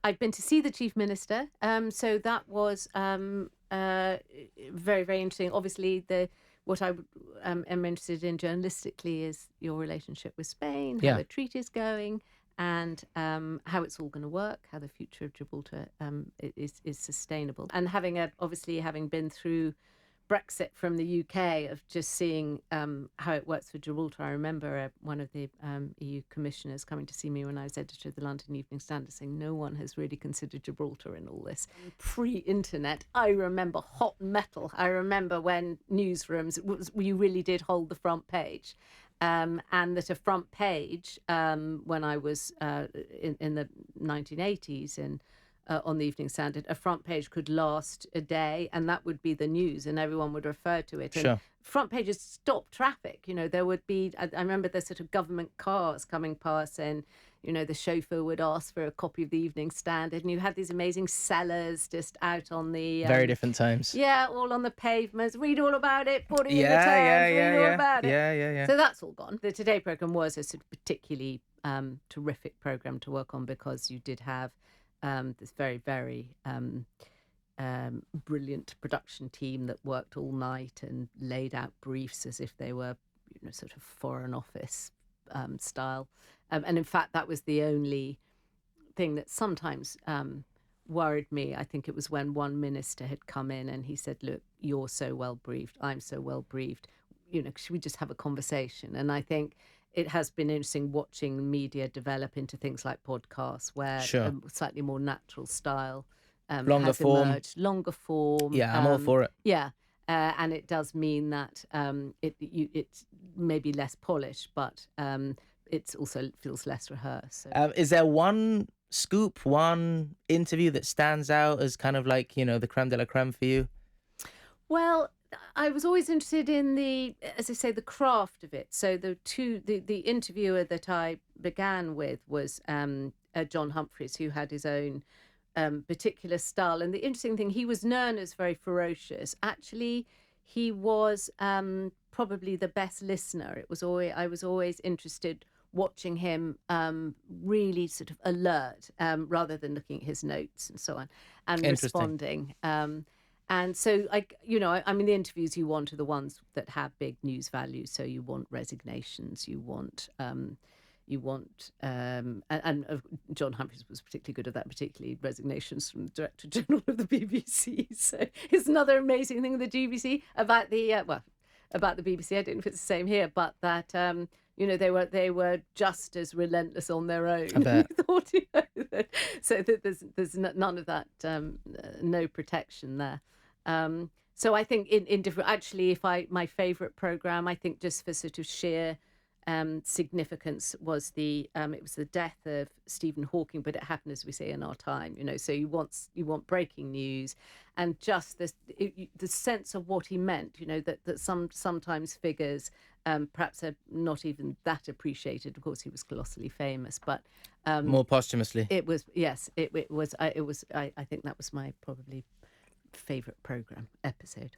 I'd been to see the Chief Minister, so that was very, very interesting. Obviously, what I am interested in journalistically is your relationship with Spain, how Yeah. the treaty's going, and how it's all going to work, how the future of Gibraltar is sustainable. And obviously having been through Brexit from the UK, of just seeing how it works for Gibraltar. I remember one of the EU commissioners coming to see me when I was editor of the London Evening Standard saying no one has really considered Gibraltar in all this. Pre-internet, I remember hot metal. I remember when newsrooms, you really did hold the front page. And that a front page, when I was in the 1980s and on the Evening Standard, a front page could last a day, and that would be the news, and everyone would refer to it. Sure. And front pages stopped traffic. There would be, I remember the sort of government cars coming past, and the chauffeur would ask for a copy of the Evening Standard, and you had these amazing sellers just out on the Very different times. Yeah, all on the pavements. Read all about it. Put it in the Yeah, Times. Read all about it. Yeah. So that's all gone. The Today programme was a sort of particularly terrific programme to work on, because you did have this very, very brilliant production team that worked all night and laid out briefs as if they were, sort of Foreign Office style. And in fact, that was the only thing that sometimes worried me. I think it was when one minister had come in and he said, look, you're so well briefed, I'm so well briefed, should we just have a conversation? And I think it has been interesting watching media develop into things like podcasts, where Sure. a slightly more natural style Longer has form. emerged. Longer form. Yeah, I'm all for it. Yeah. And it does mean that it's maybe less polished, but it also feels less rehearsed. So. Is there one scoop, one interview that stands out as kind of like, the creme de la creme for you? Well, I was always interested in as I say, the craft of it. So the interviewer that I began with was John Humphreys, who had his own particular style. And the interesting thing, he was known as very ferocious. Actually, he was probably the best listener. I was always interested watching him really sort of alert, rather than looking at his notes and so on, and responding. And so, I mean, the interviews you want are the ones that have big news value. So you want resignations, you want, and John Humphreys was particularly good at that, particularly resignations from the Director General of the BBC. So it's another amazing thing of the BBC about the BBC. I don't know if it's the same here, but that they were just as relentless on their own. I bet. Thought, so that there's none of that, no protection there. So I think in different, actually, my favourite programme, I think just for sort of sheer significance, was it was the death of Stephen Hawking, but it happened, as we say, in our time. So you want breaking news, and just the sense of what he meant. That sometimes figures perhaps are not even that appreciated. Of course, he was colossally famous, but more posthumously. It was, yes, it was. I think that was my probably favourite programme episode.